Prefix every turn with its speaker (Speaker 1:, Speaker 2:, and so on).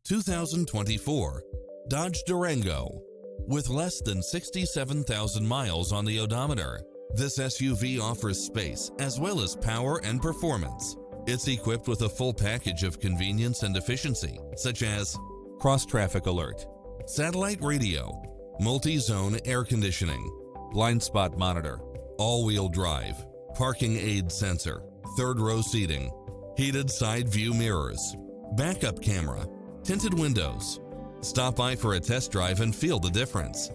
Speaker 1: 2024 Dodge Durango. With less than 67,000 miles on the odometer, this SUV offers space as well as power and performance. It's equipped with a full package of convenience and efficiency, such as cross-traffic alert, satellite radio, multi-zone air conditioning, blind spot monitor, all-wheel drive, parking aid sensor, third-row seating, heated side view mirrors, backup camera, tinted windows. Stop by for a test drive and feel the difference.